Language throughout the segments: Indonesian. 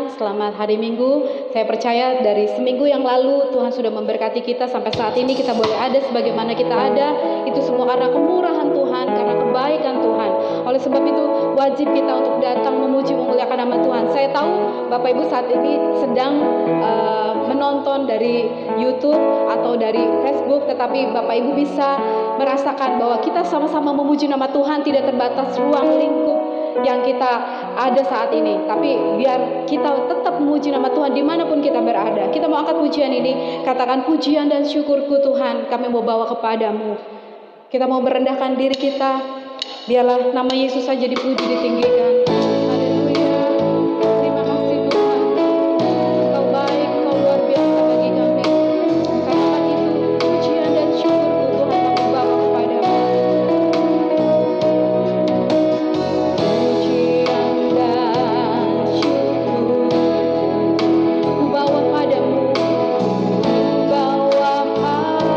Tuhan, selamat hari Minggu. Saya percaya dari seminggu yang lalu Tuhan sudah memberkati kita sampai saat ini kita boleh ada sebagaimana kita ada. Itu semua karena kemurahan Tuhan, karena kebaikan Tuhan. Oleh sebab itu wajib kita untuk datang memuji memuliakan nama Tuhan. Saya tahu Bapak Ibu saat ini sedang menonton dari YouTube atau dari Facebook, tetapi Bapak Ibu bisa merasakan bahwa kita sama-sama memuji nama Tuhan, tidak terbatas ruang lingkup yang kita ada saat ini. Tapi biar kita tetap memuji nama Tuhan dimanapun kita berada. Kita mau angkat pujian ini, katakan pujian dan syukurku Tuhan kami mau bawa kepadamu. Kita mau merendahkan diri kita, biarlah nama Yesus saja dipuji, ditinggikan. Haleluya. Terima kasih Tuhan, Kau baik, Kau luar biasa bagi kami. Katakan itu, pujian dan syukurku Tuhan kami bawa kepadamu. Pujian dan syukur ku bawa padamu, bawa padamu.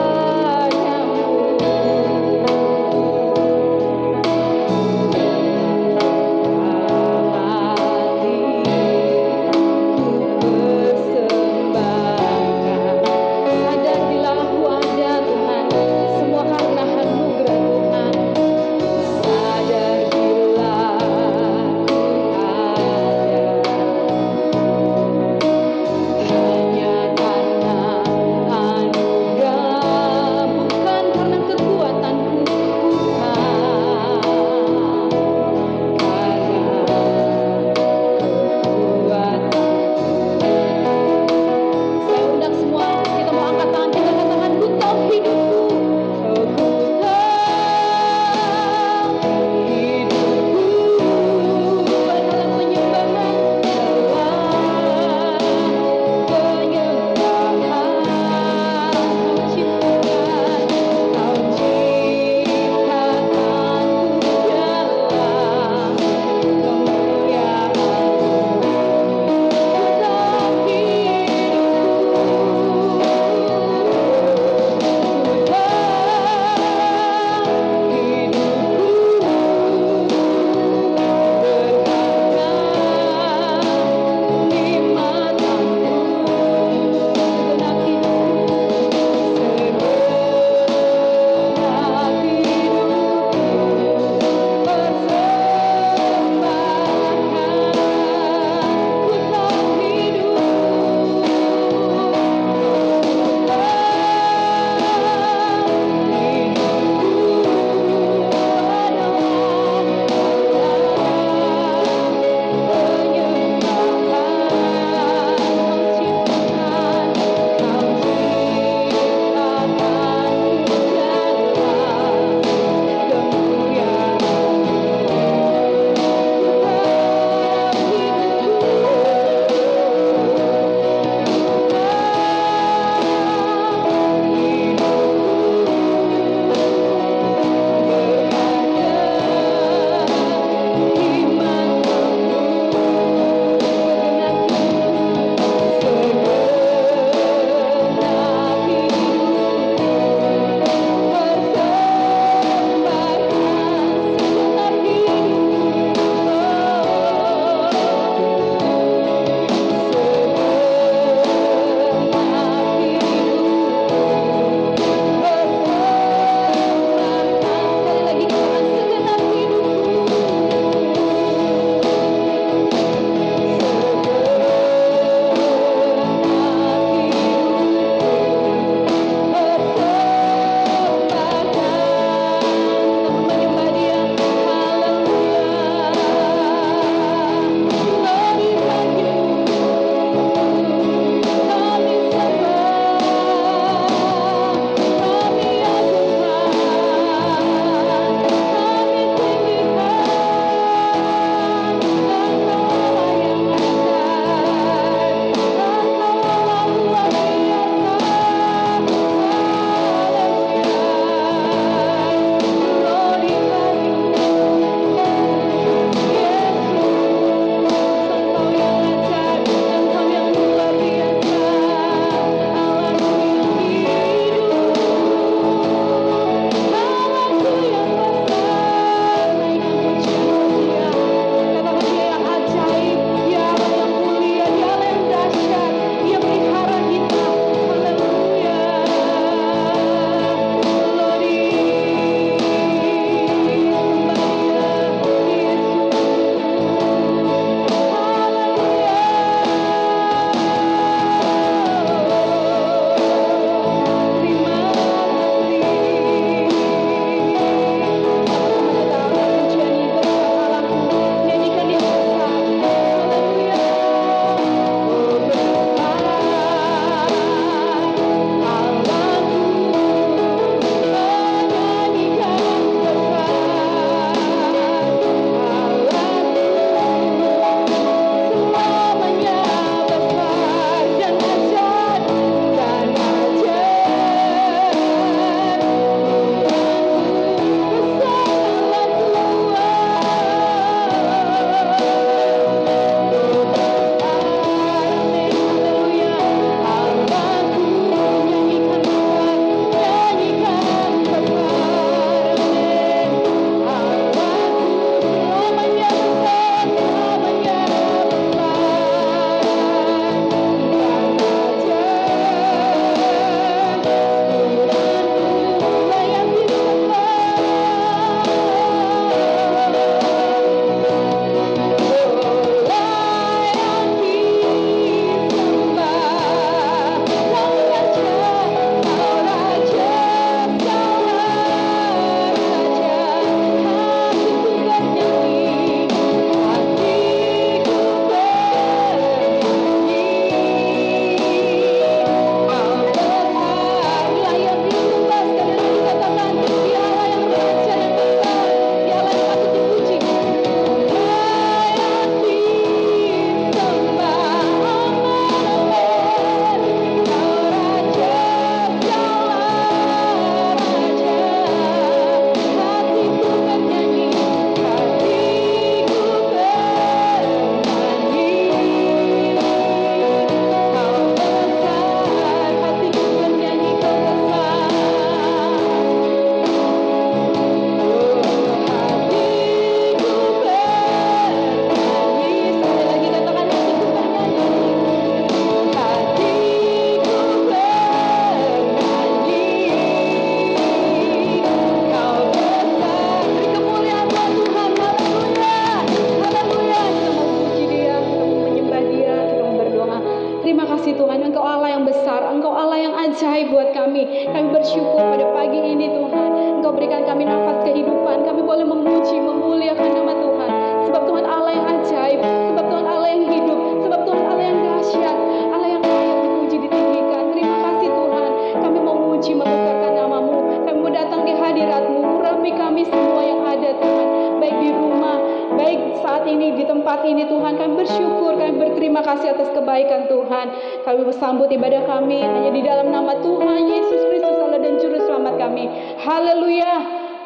Tuhan, Engkau Allah yang besar, Engkau Allah yang ajaib buat kami. Kami bersyukur pada pagi ini Tuhan, Engkau berikan kami nafas kehidupan, kami boleh memuji, memuliakan nama Tuhan. Sebab Tuhan Allah yang ajaib, sebab Tuhan Allah yang hidup, sebab Tuhan Allah yang dahsyat, Allah yang layak dipuji, ditinggikan. Terima kasih Tuhan, kami mau memuji, membesarkan nama-Mu, kami mau datang di hadirat-Mu, urapi kami semua yang ada Tuhan, baik di rumah, baik saat ini di tempat ini Tuhan. Kami bersyukur, kami berterima kasih atas kebaikan Tuhan. Kami bersambut ibadah kami hanya di dalam nama Tuhan Yesus Kristus Allah dan Juru Selamat kami. Haleluya,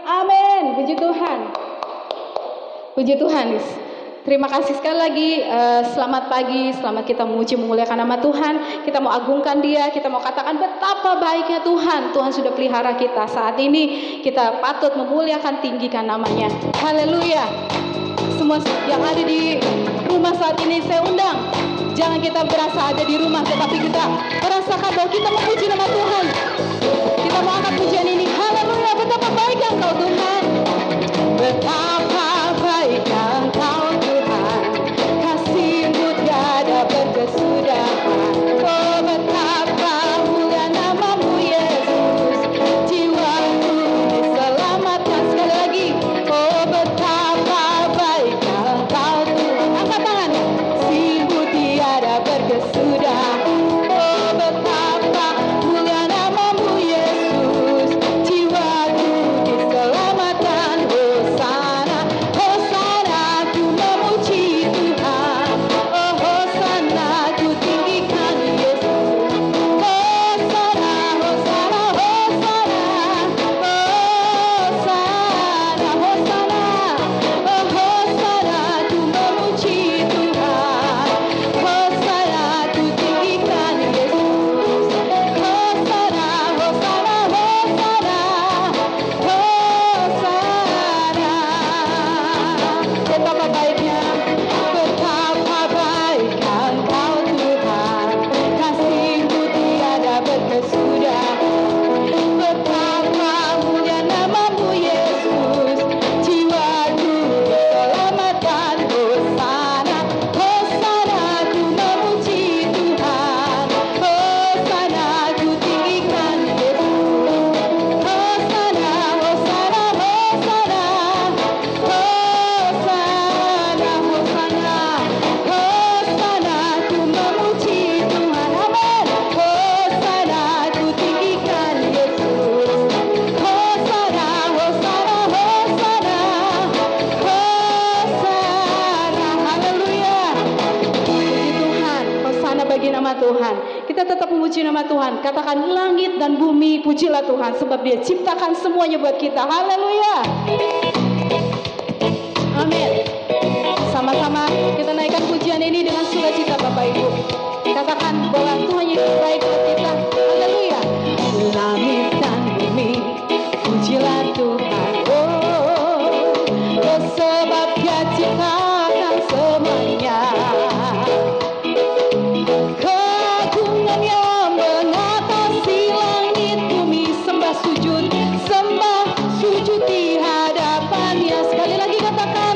amin. Puji Tuhan, puji Tuhan. Terima kasih sekali lagi. Selamat pagi, selamat kita memuji memuliakan nama Tuhan. Kita mau agungkan Dia, kita mau katakan betapa baiknya Tuhan. Tuhan sudah pelihara kita. Saat ini kita patut memuliakan, tinggikan namanya. Haleluya. Semua yang ada di rumah saat ini saya undang, jangan kita berasa ada di rumah, tetapi kita merasakan bahwa kita memuji nama Tuhan. Kita mau angkat pujian ini. Haleluya, betapa baiknya Engkau Tuhan, betapa baiknya Engkau Tuhan, kasih-Mu tiada berkesudahan. Oh betapa mulia nama-Mu Yesus, jiwaku diselamatkan. Sekali lagi, oh betapa baiknya Engkau Tuhan. Angkat tangan, kasih-Mu tiada berkesudahan. Oh betapa mulia nama-Mu Yesus, jiwaku diselamatkan. Hosana, Hosana, ku memuji Tuhan. Oh Hosana, ku tinggikan Yesus. Hosana, Hosana, Hosana, Hosana, Hosana. Oh Hosana, ku memuji Tuhan. Hosana, ku tinggikan Yesus. Hosana, Hosana, Hosana, Hosana. Betapa baiknya, betapa baiknya Engkau Tuhan, kasih-Mu tiada berkesudahan. Betapa mulia nama-Mu Yesus, jiwaku diselamatkan. Hosana, Hosana, ku memuji Tuhan. Hosana, ku tinggikan Yesus. Hosana, Hosana, Hosana, Hosana, Hosana, Hosana, ku memuji Tuhan. Amin. Hosana, ku tinggikan Yesus. Hosana, Hosana, Hosana, Hosana. Haleluya. Puji Tuhan, Hosana bagi nama Tuhan. Kita tetap memuji nama Tuhan. Katakan langit dan bumi, pujilah Tuhan, sebab Dia ciptakan semuanya buat kita. Haleluya. Amin. Sama-sama kita naikkan pujian ini dengan sukacita Bapak Ibu. Katakan bahwa Tuhan Yesus baik buat kita. Haleluya. Langit dan bumi, pujilah Tuhan. Oh, sebab Dia ciptakan semuanya. Keagungan yang mengatasi langit bumi, sembah sujud di hadapan-Nya. Sekali lagi katakan,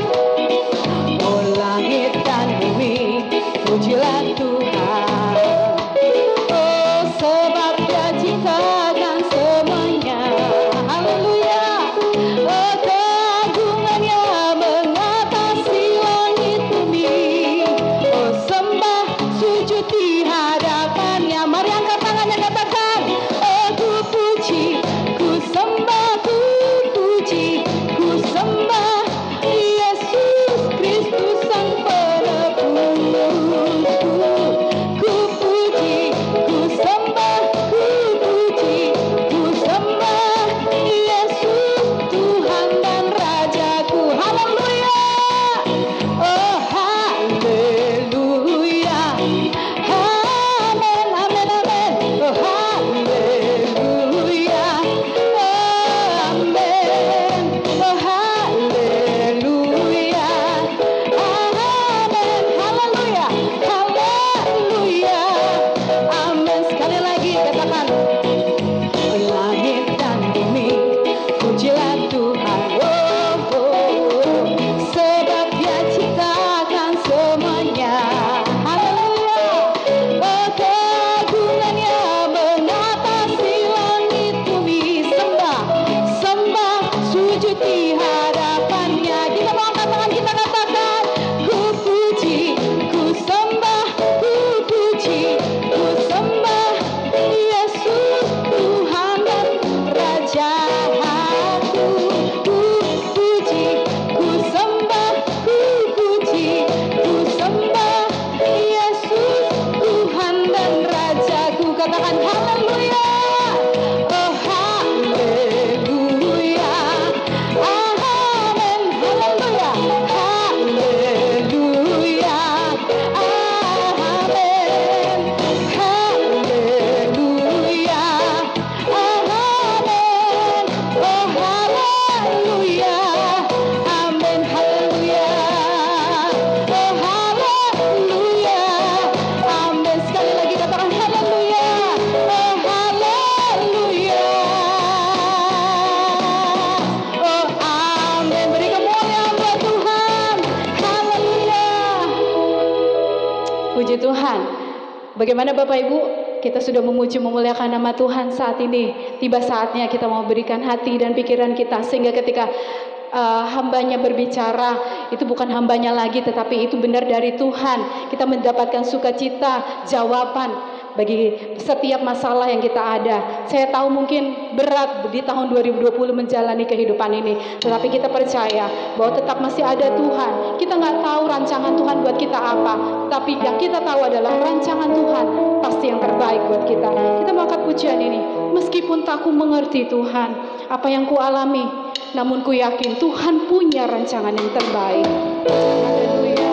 Tuhan. Haleluya. Oh haleluya. Amin. Haleluya. Haleluya. Amin. Haleluya. Amin. Oh haleluya. Amin. Haleluya. Oh haleluya. Amin. Sekali lagi katakan haleluya. Oh haleluya. Oh amin. Beri kemuliaan buat Tuhan. Haleluya. Puji Tuhan. Bagaimana Bapak Ibu? Kita sudah memuji memuliakan nama Tuhan saat ini. Tiba saatnya kita mau berikan hati dan pikiran kita, sehingga ketika hambanya berbicara, itu bukan hambanya lagi, tetapi itu benar dari Tuhan. Kita mendapatkan sukacita, jawaban bagi setiap masalah yang kita ada. Saya tahu mungkin berat di tahun 2020 menjalani kehidupan ini, tetapi kita percaya bahwa tetap masih ada Tuhan. Kita nggak tahu rancangan Tuhan buat kita apa, tapi yang kita tahu adalah rancangan Tuhan pasti yang terbaik buat kita. Kita mau angkat pujian ini. Meskipun tak ku mengerti Tuhan apa yang ku alami, namun ku yakin Tuhan punya rancangan yang terbaik. Haleluya.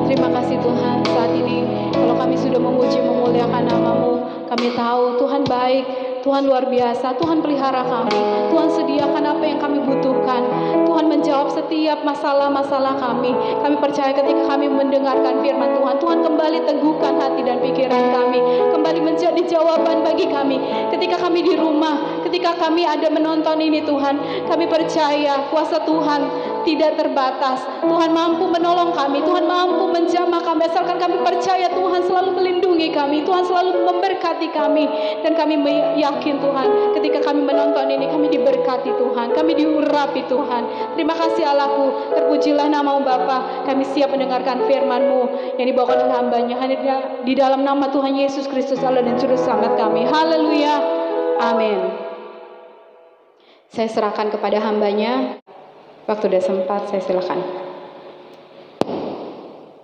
Terima kasih Tuhan, saat ini kalau kami sudah memuji memuliakan nama-Mu, kami tahu Tuhan baik, Tuhan luar biasa, Tuhan pelihara kami, Tuhan sediakan apa yang kami butuhkan, Tuhan menjawab setiap masalah-masalah kami. Kami percaya ketika kami mendengarkan firman Tuhan, Tuhan kembali teguhkan hati dan pikiran kami, kembali menjadi jawaban bagi kami. Ketika kami di rumah, ketika kami ada menonton ini Tuhan, kami percaya kuasa Tuhan tidak terbatas. Tuhan mampu menolong kami, Tuhan mampu menjamah kami, asalkan kami percaya Tuhan selalu melindungi kami, Tuhan selalu memberkati kami. Dan kami yakin Tuhan, ketika kami menonton ini, kami diberkati Tuhan, kami diurapi Tuhan. Terima kasih Allahku, terpujilah nama-Mu Bapa. Kami siap mendengarkan firman-Mu yang dibawakan oleh hamba-Nya, hanya di dalam nama Tuhan Yesus Kristus Allah dan Juru Selamat kami. Haleluya, amin. Saya serahkan kepada hamba-Nya. Waktu sudah sempat, saya silakan.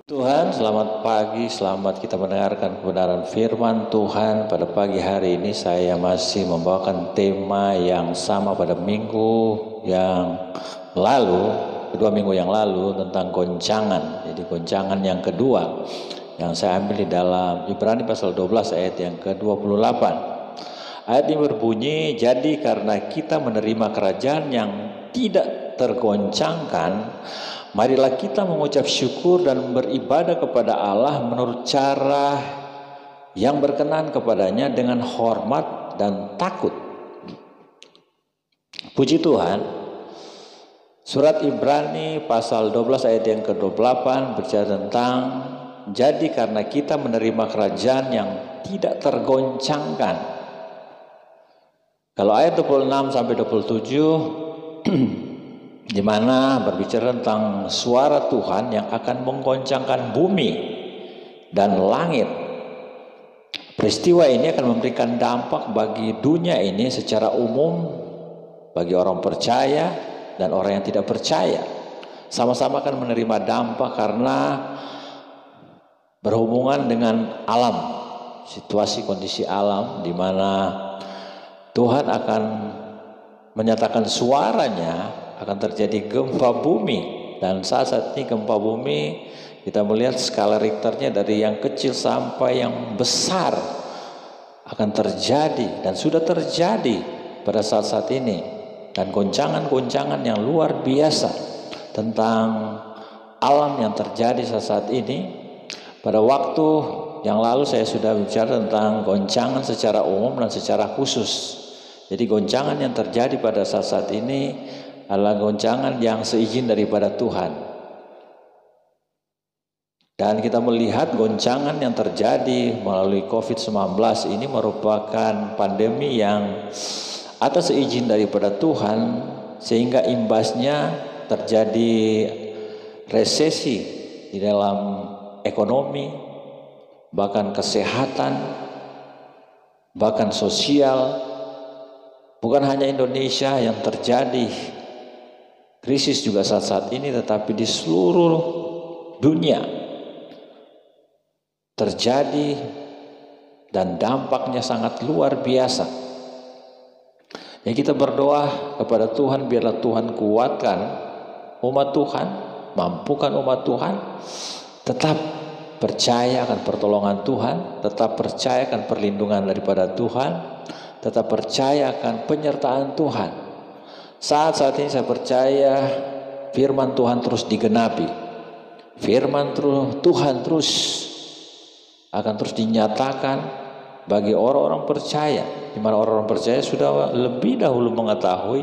Tuhan, selamat pagi, selamat kita mendengarkan kebenaran firman Tuhan. Pada pagi hari ini saya masih membawakan tema yang sama pada minggu yang lalu, kedua minggu yang lalu, tentang goncangan. Jadi goncangan yang kedua yang saya ambil di dalam Ibrani pasal 12 ayat yang ke-28. Ayat ini berbunyi, jadi karena kita menerima kerajaan yang tidak tergoncangkan, marilah kita mengucap syukur dan beribadah kepada Allah menurut cara yang berkenan kepadanya dengan hormat dan takut. Puji Tuhan, surat Ibrani pasal 12 ayat yang ke-28 berbicara tentang jadi karena kita menerima kerajaan yang tidak tergoncangkan. Kalau ayat 26 sampai 27 di mana berbicara tentang suara Tuhan yang akan menggoncangkan bumi dan langit. Peristiwa ini akan memberikan dampak bagi dunia ini secara umum, bagi orang percaya dan orang yang tidak percaya. Sama-sama akan menerima dampak karena berhubungan dengan alam, situasi kondisi alam di mana Tuhan akan menyatakan suaranya, akan terjadi gempa bumi. Dan saat ini gempa bumi kita melihat skala Richternya dari yang kecil sampai yang besar akan terjadi dan sudah terjadi pada saat-saat ini. Dan goncangan-goncangan yang luar biasa tentang alam yang terjadi saat ini. Pada waktu yang lalu saya sudah bicara tentang goncangan secara umum dan secara khusus. Jadi goncangan yang terjadi pada saat-saat ini adalah goncangan yang seizin daripada Tuhan. Dan kita melihat goncangan yang terjadi melalui COVID-19 ini merupakan pandemi yang atas seizin daripada Tuhan, sehingga imbasnya terjadi resesi di dalam ekonomi, bahkan kesehatan, bahkan sosial. Bukan hanya Indonesia yang terjadi krisis juga saat-saat ini, tetapi di seluruh dunia terjadi dan dampaknya sangat luar biasa. Ya, kita berdoa kepada Tuhan, biarlah Tuhan kuatkan umat Tuhan, mampukan umat Tuhan tetap percaya akan pertolongan Tuhan, tetap percaya akan perlindungan daripada Tuhan, tetap percaya akan penyertaan Tuhan. Saat ini saya percaya firman Tuhan terus digenapi. Firman Tuhan terus akan terus dinyatakan bagi orang-orang percaya, di mana orang-orang percaya sudah lebih dahulu mengetahui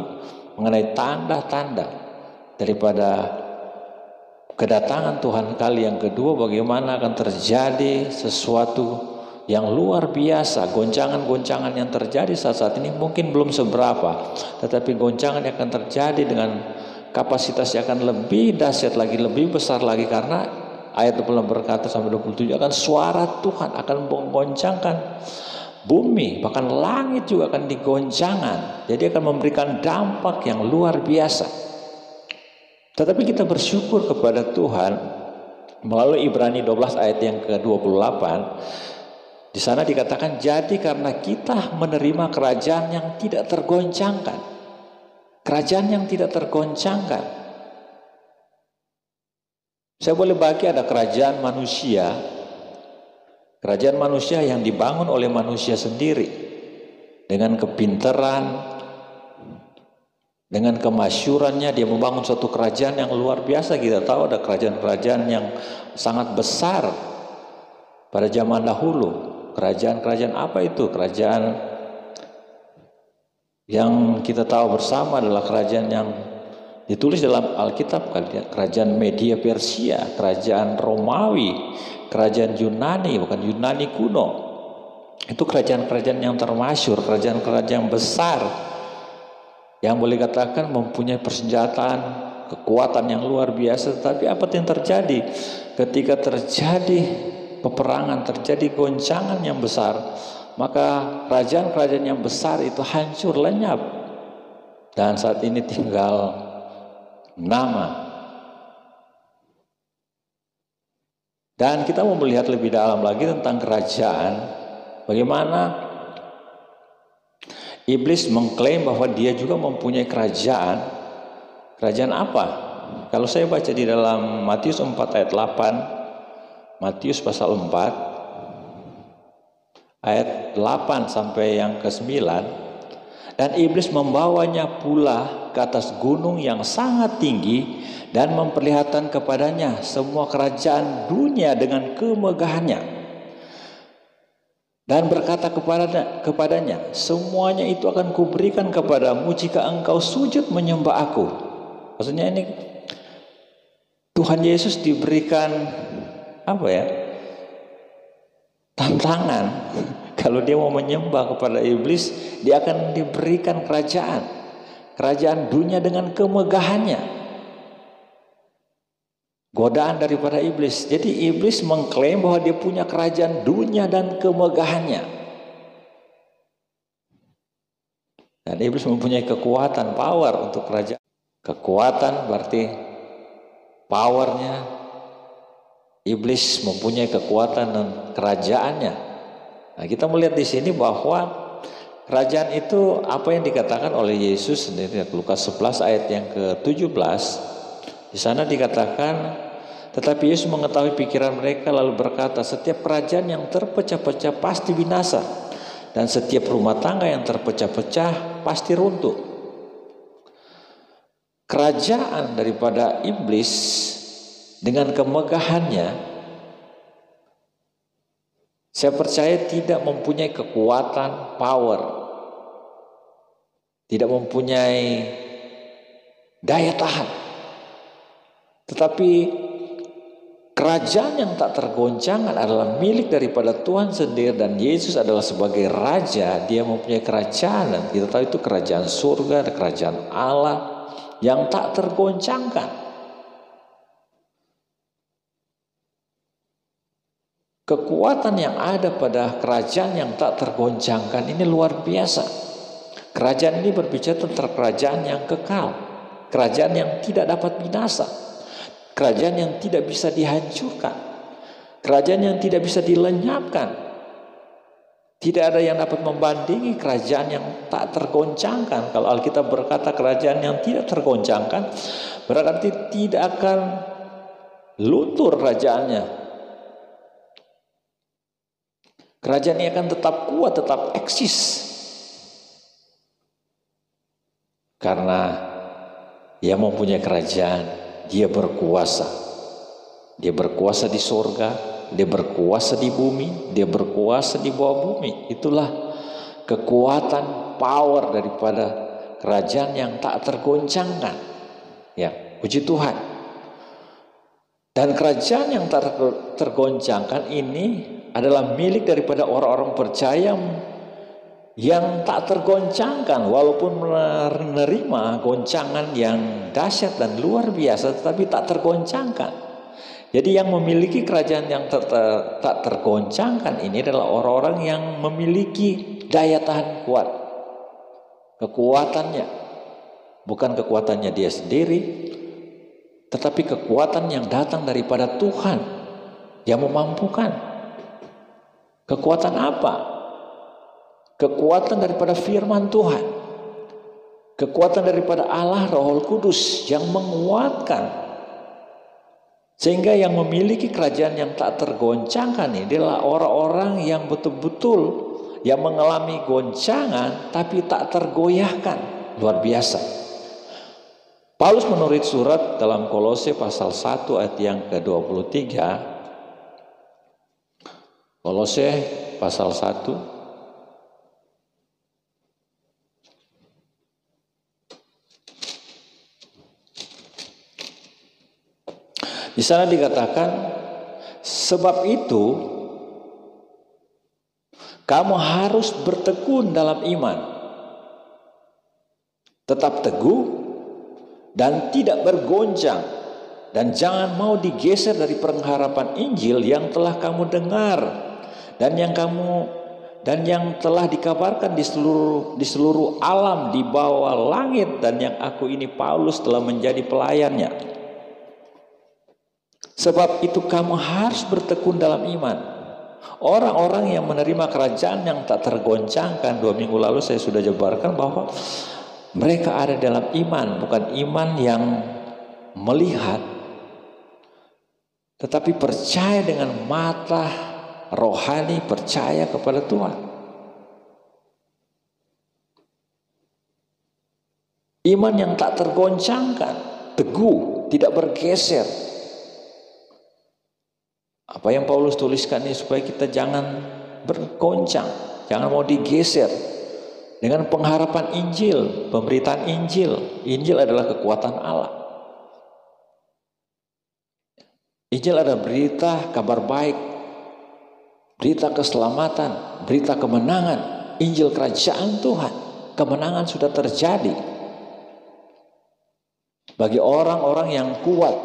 mengenai tanda-tanda daripada kedatangan Tuhan kali yang kedua, bagaimana akan terjadi sesuatu yang luar biasa. Goncangan-goncangan yang terjadi saat ini mungkin belum seberapa, tetapi goncangan yang akan terjadi dengan kapasitas yang akan lebih dahsyat lagi, lebih besar lagi, karena ayat 26 berkata sampai 27 akan suara Tuhan akan menggoncangkan bumi, bahkan langit juga akan digoncangkan. Jadi akan memberikan dampak yang luar biasa. Tetapi kita bersyukur kepada Tuhan melalui Ibrani 12 ayat yang ke-28. Di sana dikatakan jadi karena kita menerima kerajaan yang tidak tergoncangkan. Kerajaan yang tidak tergoncangkan. Saya boleh bagi ada kerajaan manusia. Kerajaan manusia yang dibangun oleh manusia sendiri. Dengan kepintaran, dengan kemasyurannya dia membangun suatu kerajaan yang luar biasa. Kita tahu ada kerajaan-kerajaan yang sangat besar pada zaman dahulu. Kerajaan-kerajaan apa itu? Kerajaan yang kita tahu bersama adalah kerajaan yang ditulis dalam Alkitab, kerajaan Media Persia, kerajaan Romawi, kerajaan Yunani, bukan Yunani kuno. Itu kerajaan-kerajaan yang termasyhur, kerajaan-kerajaan besar yang boleh katakan mempunyai persenjataan, kekuatan yang luar biasa. Tetapi apa yang terjadi ketika terjadi peperangan, terjadi goncangan yang besar, maka kerajaan-kerajaan yang besar itu hancur lenyap, dan saat ini tinggal nama. Dan kita mau melihat lebih dalam lagi tentang kerajaan, bagaimana iblis mengklaim bahwa dia juga mempunyai kerajaan. Kerajaan apa? Kalau saya baca di dalam Matius 4 ayat 8, Matius pasal 4 ayat 8 sampai yang ke-9, dan iblis membawanya pula ke atas gunung yang sangat tinggi dan memperlihatkan kepadanya semua kerajaan dunia dengan kemegahannya, dan berkata kepadanya, semuanya itu akan kuberikan kepadamu jika engkau sujud menyembah aku. Maksudnya ini Tuhan Yesus diberikan tantangan. Kalau dia mau menyembah kepada iblis, dia akan diberikan kerajaan dunia dengan kemegahannya. Godaan daripada iblis. Jadi iblis mengklaim bahwa dia punya kerajaan dunia dan kemegahannya. Dan iblis mempunyai kekuatan, power untuk kerajaan. Kekuatan berarti powernya. Iblis mempunyai kekuatan dan kerajaannya. Nah, kita melihat di sini bahwa kerajaan itu apa yang dikatakan oleh Yesus sendiri, Lukas 11 ayat yang ke-17. Di sana dikatakan, tetapi Yesus mengetahui pikiran mereka lalu berkata, setiap kerajaan yang terpecah-pecah pasti binasa, dan setiap rumah tangga yang terpecah-pecah pasti runtuh. Kerajaan daripada iblis dengan kemegahannya, saya percaya tidak mempunyai kekuatan, power, tidak mempunyai daya tahan. Tetapi kerajaan yang tak tergoncangkan adalah milik daripada Tuhan sendiri, dan Yesus adalah sebagai Raja. Dia mempunyai kerajaan, dan kita tahu itu kerajaan surga, kerajaan Allah yang tak tergoncangkan. Kekuatan yang ada pada kerajaan yang tak tergoncangkan ini luar biasa. Kerajaan ini berbicara tentang kerajaan yang kekal, kerajaan yang tidak dapat binasa, kerajaan yang tidak bisa dihancurkan, kerajaan yang tidak bisa dilenyapkan. Tidak ada yang dapat membandingi kerajaan yang tak tergoncangkan. Kalau Alkitab berkata kerajaan yang tidak tergoncangkan, berarti tidak akan luntur kerajaannya. Kerajaan ini akan tetap kuat, tetap eksis. Karena dia mempunyai kerajaan, dia berkuasa. Dia berkuasa di surga, dia berkuasa di bumi, dia berkuasa di bawah bumi. Itulah kekuatan, power daripada kerajaan yang tak tergoncangkan. Ya, puji Tuhan. Dan kerajaan yang tak tergoncangkan ini adalah milik daripada orang-orang percaya yang tak tergoncangkan, walaupun menerima goncangan yang dahsyat dan luar biasa, tetapi tak tergoncangkan. Jadi yang memiliki kerajaan yang tak tergoncangkan ini adalah orang-orang yang memiliki daya tahan kuat. Kekuatannya bukan kekuatannya dia sendiri, tetapi kekuatan yang datang daripada Tuhan yang memampukan. Kekuatan apa? Kekuatan daripada firman Tuhan. Kekuatan daripada Allah Roh Kudus yang menguatkan. Sehingga yang memiliki kerajaan yang tak tergoncangkan ini adalah orang-orang yang betul-betul yang mengalami goncangan tapi tak tergoyahkan. Luar biasa. Paulus menulis surat dalam Kolose pasal 1 ayat yang ke-23. Kolose pasal 1 di sana dikatakan, sebab itu kamu harus bertekun dalam iman, tetap teguh dan tidak bergoncang, dan jangan mau digeser dari pengharapan Injil yang telah kamu dengar dan yang telah dikabarkan di seluruh alam di bawah langit, dan yang aku ini Paulus telah menjadi pelayannya. Sebab itu kamu harus bertekun dalam iman. Orang-orang yang menerima kerajaan yang tak tergoncangkan, 2 minggu lalu saya sudah jabarkan bahwa mereka ada dalam iman, bukan iman yang melihat, tetapi percaya dengan mata rohani, percaya kepada Tuhan. Iman yang tak tergoncangkan, teguh, tidak bergeser. Apa yang Paulus tuliskan ini supaya kita jangan bergoncang, jangan mau digeser dengan pengharapan Injil, pemberitaan Injil. Injil adalah kekuatan Allah. Injil adalah berita kabar baik, berita keselamatan, berita kemenangan. Injil kerajaan Tuhan, kemenangan sudah terjadi bagi orang-orang yang kuat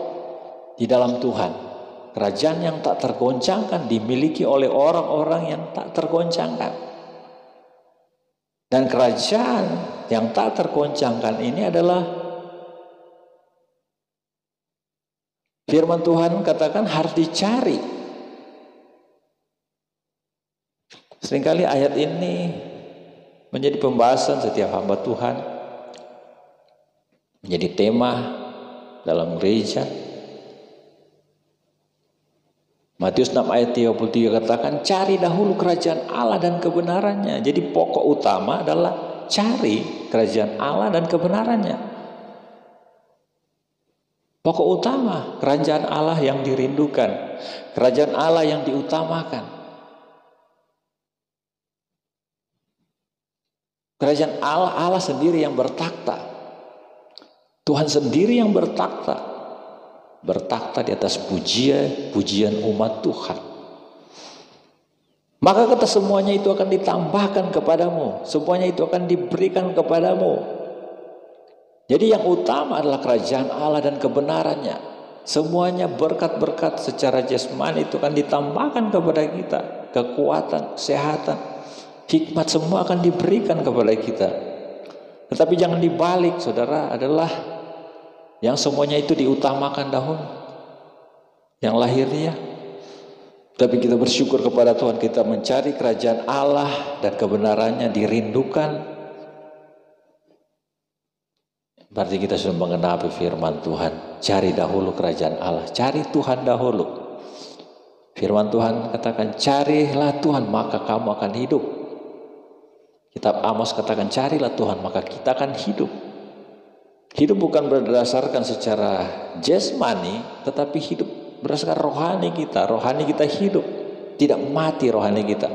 di dalam Tuhan. Kerajaan yang tak tergoncangkan dimiliki oleh orang-orang yang tak tergoncangkan. Dan kerajaan yang tak tergoncangkan ini adalah, firman Tuhan katakan harus dicari. Seringkali ayat ini menjadi pembahasan setiap hamba Tuhan, menjadi tema dalam gereja. Matius 6 ayat 33 katakan, cari dahulu kerajaan Allah dan kebenarannya. Jadi pokok utama adalah cari kerajaan Allah dan kebenarannya. Pokok utama, kerajaan Allah yang dirindukan, kerajaan Allah yang diutamakan. Kerajaan Allah, Allah sendiri yang bertakhta. Tuhan sendiri yang bertakhta di atas pujian umat Tuhan. Maka kata semuanya itu akan ditambahkan kepadamu, semuanya itu akan diberikan kepadamu. Jadi yang utama adalah kerajaan Allah dan kebenarannya. Semuanya berkat-berkat secara jasmani itu akan ditambahkan kepada kita. Kekuatan, kesehatan, hikmat semua akan diberikan kepada kita. Tetapi jangan dibalik, saudara, adalah yang semuanya itu diutamakan dahulu, yang lahirnya. Tapi kita bersyukur kepada Tuhan, kita mencari kerajaan Allah dan kebenarannya dirindukan. Berarti kita sudah mengenapi firman Tuhan. Cari dahulu kerajaan Allah, cari Tuhan dahulu. Firman Tuhan katakan, carilah Tuhan maka kamu akan hidup. Kitab Amos katakan, carilah Tuhan maka kita akan hidup. Hidup bukan berdasarkan secara jasmani, tetapi hidup berdasarkan rohani kita. Rohani kita hidup, tidak mati rohani kita.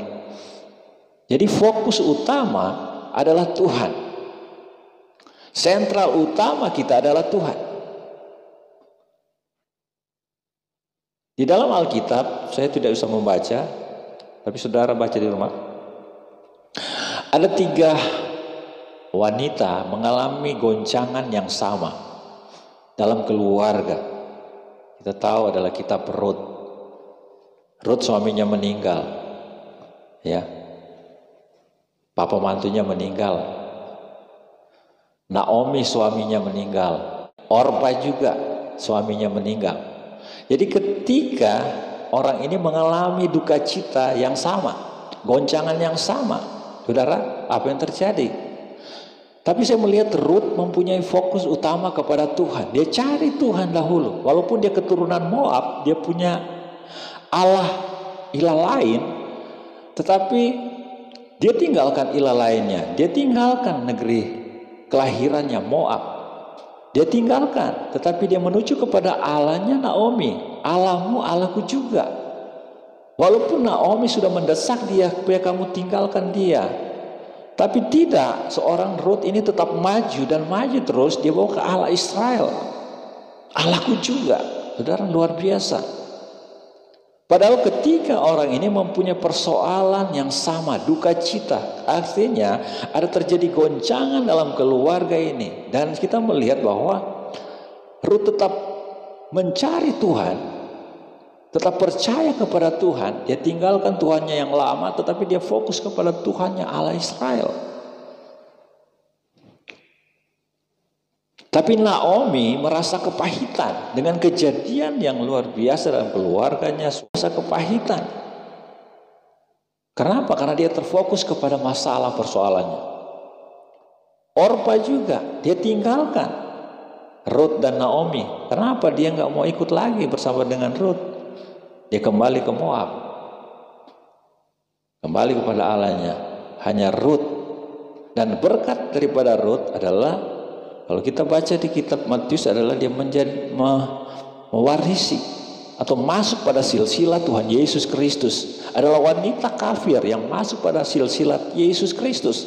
Jadi fokus utama adalah Tuhan. Sentral utama kita adalah Tuhan. Di dalam Alkitab, saya tidak bisa membaca, tapi saudara baca di rumah. Ada 3 wanita mengalami goncangan yang sama dalam keluarga. Kita tahu adalah kitab Rut. Rut suaminya meninggal, ya. Papa mantunya meninggal. Naomi suaminya meninggal. Orpa juga suaminya meninggal. Jadi ketika orang ini mengalami duka cita yang sama, goncangan yang sama, saudara, apa yang terjadi? Tapi saya melihat Rut mempunyai fokus utama kepada Tuhan. Dia cari Tuhan dahulu. Walaupun dia keturunan Moab, dia punya ilah lain, tetapi dia tinggalkan ilah lainnya. Dia tinggalkan negeri kelahirannya Moab. Dia tinggalkan, tetapi dia menuju kepada Allahnya Naomi. Allahmu, Allahku juga. Walaupun Naomi sudah mendesak dia supaya kamu tinggalkan dia, tapi tidak, seorang Rut ini tetap maju dan maju terus. Dia bawa ke Allah Israel. Allahku juga. Saudara, luar biasa. Padahal ketika orang ini mempunyai persoalan yang sama, duka cita, artinya ada terjadi goncangan dalam keluarga ini. Dan kita melihat bahwa Rut tetap mencari Tuhan, tetap percaya kepada Tuhan. Dia tinggalkan Tuhannya yang lama, tetapi dia fokus kepada Tuhannya Allah Israel. Tapi Naomi merasa kepahitan dengan kejadian yang luar biasa dalam keluarganya, merasa kepahitan. Kenapa? Karena dia terfokus kepada masalah persoalannya. Orpa juga, dia tinggalkan Rut dan Naomi. Kenapa? Dia nggak mau ikut lagi bersama dengan Rut. Dia kembali ke Moab, kembali kepada Allahnya. Hanya Rut, dan berkat daripada Rut adalah, kalau kita baca di kitab Matius, adalah dia menjadi mewarisi atau masuk pada silsilah Tuhan Yesus Kristus. Adalah wanita kafir yang masuk pada silsilah Yesus Kristus.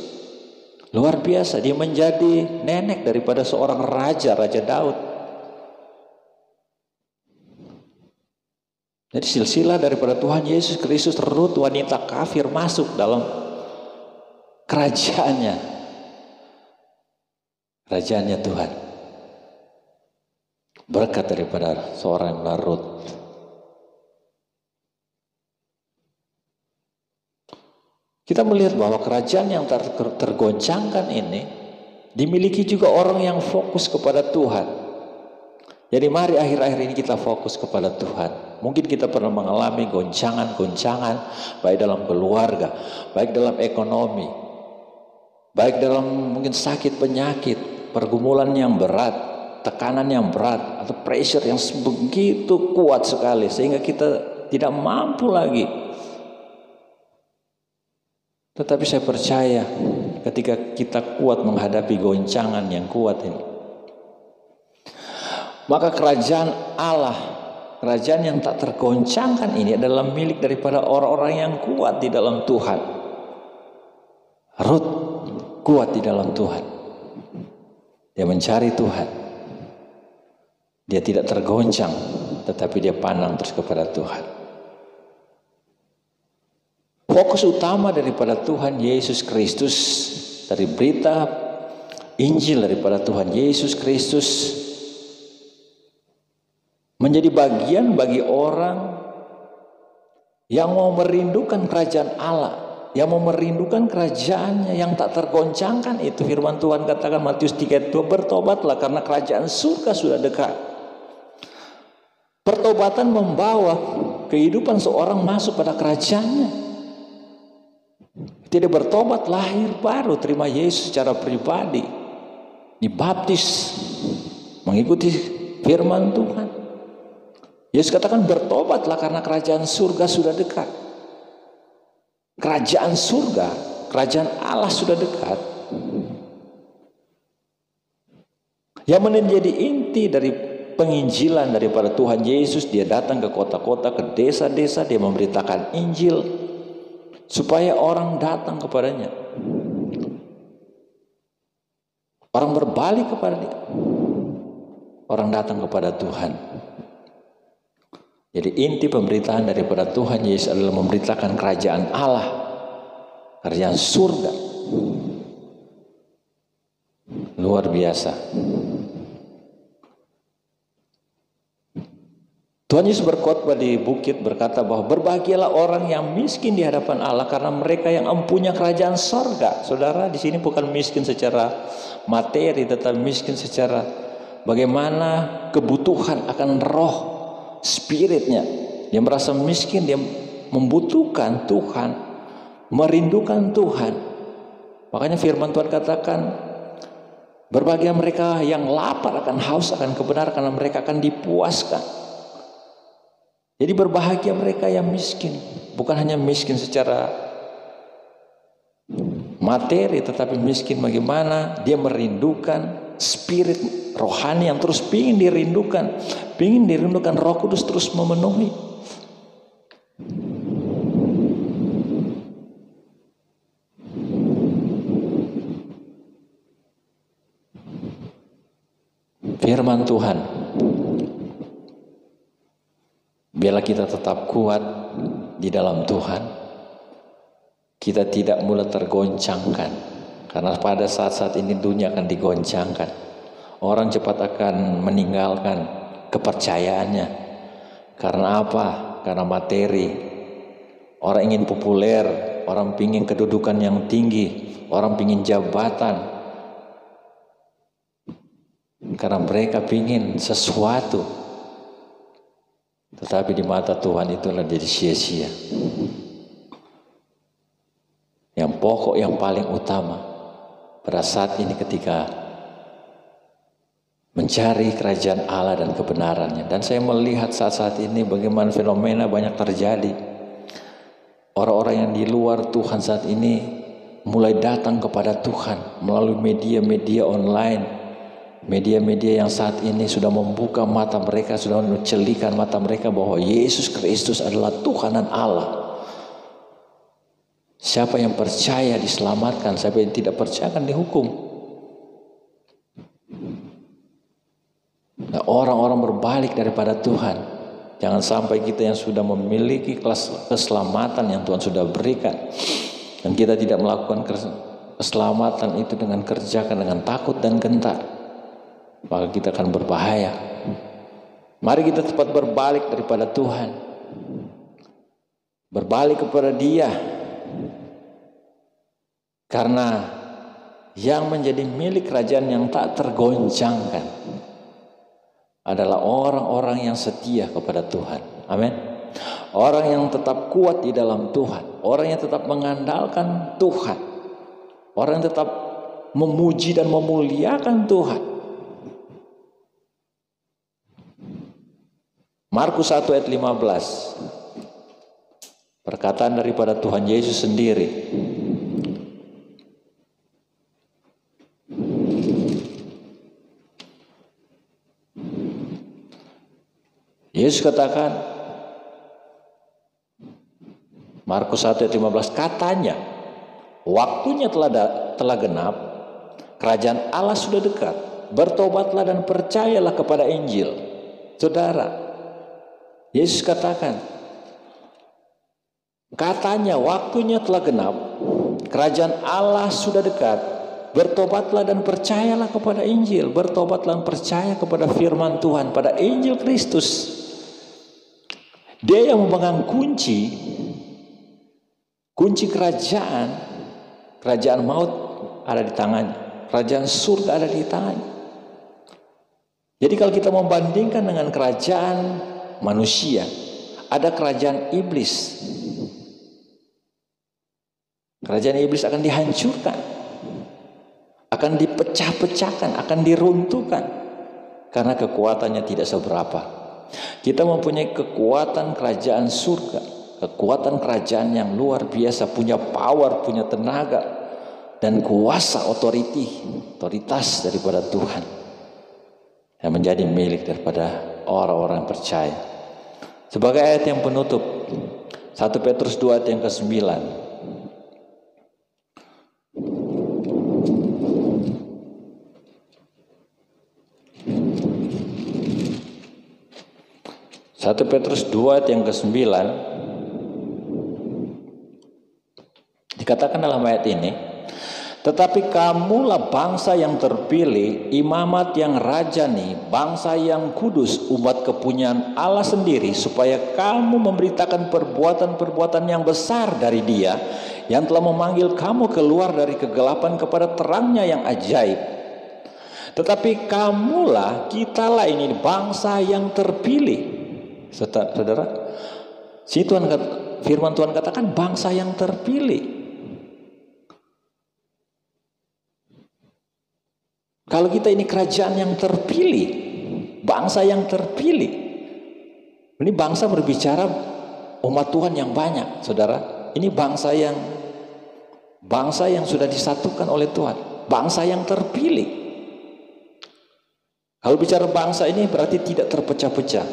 Luar biasa, dia menjadi nenek daripada seorang raja, Raja Daud. Jadi silsilah daripada Tuhan Yesus Kristus, Rut wanita kafir masuk dalam kerajaannya. Kerajaannya Tuhan. Berkat daripada seorang Rut. Kita melihat bahwa kerajaan yang tergoncangkan ini dimiliki juga orang yang fokus kepada Tuhan. Jadi mari akhir-akhir ini kita fokus kepada Tuhan. Mungkin kita pernah mengalami goncangan-goncangan, baik dalam keluarga, baik dalam ekonomi, baik dalam mungkin sakit penyakit, pergumulan yang berat, tekanan yang berat, atau pressure yang begitu kuat sekali sehingga kita tidak mampu lagi. Tetapi saya percaya ketika kita kuat menghadapi goncangan yang kuat ini, maka kerajaan Allah, kerajaan yang tak tergoncangkan ini adalah milik daripada orang-orang yang kuat di dalam Tuhan. Rut kuat di dalam Tuhan. Dia mencari Tuhan. Dia tidak tergoncang, tetapi dia pandang terus kepada Tuhan. Fokus utama daripada Tuhan Yesus Kristus, dari berita Injil daripada Tuhan Yesus Kristus, menjadi bagian bagi orang yang mau merindukan kerajaan Allah, yang mau merindukan kerajaannya yang tak tergoncangkan. Itu firman Tuhan katakan Matius 3:2, bertobatlah karena kerajaan surga sudah dekat. Pertobatan membawa kehidupan seorang masuk pada kerajaannya. Tidak bertobat, lahir baru, terima Yesus secara pribadi, dibaptis, mengikuti firman Tuhan. Yesus katakan bertobatlah karena kerajaan surga sudah dekat. Kerajaan surga, kerajaan Allah sudah dekat. Yang menjadi inti dari penginjilan daripada Tuhan Yesus, dia datang ke kota-kota, ke desa-desa, dia memberitakan Injil supaya orang datang kepadanya. Orang berbalik kepada dia. Orang datang kepada Tuhan. Jadi inti pemberitaan daripada Tuhan Yesus adalah memberitakan kerajaan Allah, kerajaan surga. Luar biasa. Tuhan Yesus berkhotbah di bukit berkata bahwa berbahagialah orang yang miskin di hadapan Allah karena mereka yang empunya kerajaan surga. Saudara, di sini bukan miskin secara materi, tetapi miskin secara bagaimana kebutuhan akan roh, spiritnya. Dia merasa miskin, dia membutuhkan Tuhan, merindukan Tuhan. Makanya firman Tuhan katakan Berbahagia mereka yang lapar akan haus akan kebenaran, karena mereka akan dipuaskan. Jadi berbahagia mereka yang miskin, bukan hanya miskin secara materi, tetapi miskin bagaimana dia merindukan spirit rohani yang terus pingin dirindukan Roh Kudus terus memenuhi. Firman Tuhan, biarlah kita tetap kuat di dalam Tuhan, kita tidak mulai tergoncangkan, karena pada saat-saat ini dunia akan digoncangkan. Orang cepat akan meninggalkan kepercayaannya. Karena apa? Karena materi. Orang ingin populer, orang ingin kedudukan yang tinggi, orang ingin jabatan, karena mereka ingin sesuatu. Tetapi di mata Tuhan itulah jadi sia-sia. Yang pokok, yang paling utama pada saat ini ketika mencari kerajaan Allah dan kebenarannya. Dan saya melihat saat-saat ini bagaimana fenomena banyak terjadi. Orang-orang yang di luar Tuhan saat ini mulai datang kepada Tuhan melalui media-media online, media-media yang saat ini sudah membuka mata mereka, sudah mencelikan mata mereka bahwa Yesus Kristus adalah Tuhan dan Allah. Siapa yang percaya diselamatkan, siapa yang tidak percaya akan dihukum. Nah, orang-orang berbalik daripada Tuhan. Jangan sampai kita yang sudah memiliki keselamatan yang Tuhan sudah berikan, dan kita tidak melakukan keselamatan itu dengan kerjakan dengan takut dan gentar, maka kita akan berbahaya. Mari kita cepat berbalik daripada Tuhan, berbalik kepada Dia, karena yang menjadi milik kerajaan yang tak tergoncangkan adalah orang-orang yang setia kepada Tuhan. Amin. Orang yang tetap kuat di dalam Tuhan, orang yang tetap mengandalkan Tuhan, orang yang tetap memuji dan memuliakan Tuhan. Markus 1 ayat 15, perkataan daripada Tuhan Yesus sendiri. Yesus katakan, Markus 1 ayat 15, katanya, waktunya telah genap, kerajaan Allah sudah dekat, bertobatlah dan percayalah kepada Injil. Saudara, Yesus katakan, katanya waktunya telah genap, kerajaan Allah sudah dekat, bertobatlah dan percayalah kepada Injil. Bertobatlah dan percaya kepada firman Tuhan, pada Injil Kristus. Dia yang memegang kunci kerajaan maut ada di tangannya, kerajaan surga ada di tangannya. Jadi kalau kita membandingkan dengan kerajaan manusia, ada kerajaan iblis. Kerajaan iblis akan dihancurkan, akan dipecah-pecahkan, akan diruntuhkan, karena kekuatannya tidak seberapa. Kita mempunyai kekuatan kerajaan surga, kekuatan kerajaan yang luar biasa, punya power, punya tenaga dan kuasa, otoritas daripada Tuhan yang menjadi milik daripada orang-orang percaya. Sebagai ayat yang penutup, 1 Petrus 2 ayat yang ke-9. 1 Petrus 2 ayat yang ke-9 dikatakan dalam ayat ini, tetapi kamulah bangsa yang terpilih, imamat yang rajani, bangsa yang kudus, umat kepunyaan Allah sendiri, supaya kamu memberitakan perbuatan-perbuatan yang besar dari Dia yang telah memanggil kamu keluar dari kegelapan kepada terangnya yang ajaib. Tetapi kamulah, kitalah ini bangsa yang terpilih. Saudara, firman Tuhan katakan bangsa yang terpilih. Kalau kita ini kerajaan yang terpilih, bangsa yang terpilih. Ini bangsa berbicara umat Tuhan yang banyak, saudara. Ini bangsa yang sudah disatukan oleh Tuhan, bangsa yang terpilih. Kalau bicara bangsa ini berarti tidak terpecah-pecah.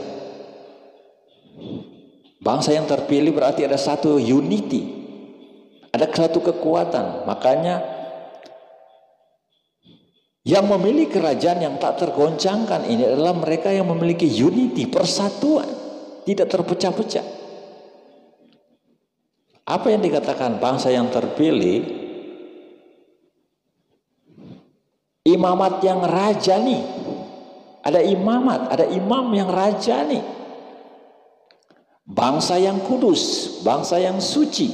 Bangsa yang terpilih berarti ada satu unity, ada satu kekuatan. Makanya yang memiliki kerajaan yang tak tergoncangkan ini adalah mereka yang memiliki unity, persatuan, tidak terpecah-pecah. Apa yang dikatakan bangsa yang terpilih? Imamat yang rajani. Ada imamat, ada imam yang rajani. Bangsa yang kudus, bangsa yang suci.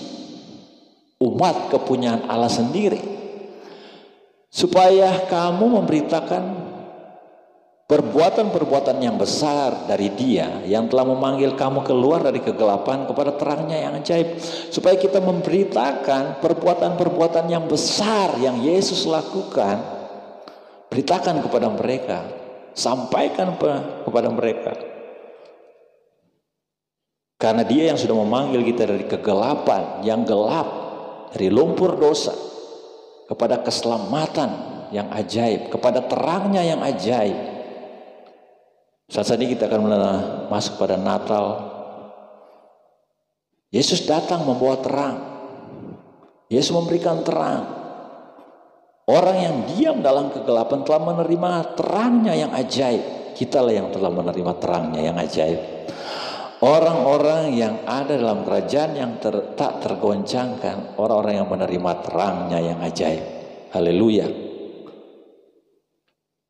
Umat kepunyaan Allah sendiri. Supaya kamu memberitakan perbuatan-perbuatan yang besar dari Dia yang telah memanggil kamu keluar dari kegelapan kepada terangnya yang ajaib. Supaya kita memberitakan perbuatan-perbuatan yang besar yang Yesus lakukan, beritakan kepada mereka, sampaikan kepada mereka. Karena Dia yang sudah memanggil kita dari kegelapan yang gelap, dari lumpur dosa, kepada keselamatan yang ajaib, kepada terangnya yang ajaib. Saat ini kita akan masuk pada Natal. Yesus datang membawa terang. Yesus memberikan terang. Orang yang diam dalam kegelapan telah menerima terangnya yang ajaib. Kitalah yang telah menerima terangnya yang ajaib. Orang-orang yang ada dalam kerajaan yang tak tergoncangkan, orang-orang yang menerima terangnya yang ajaib. Haleluya.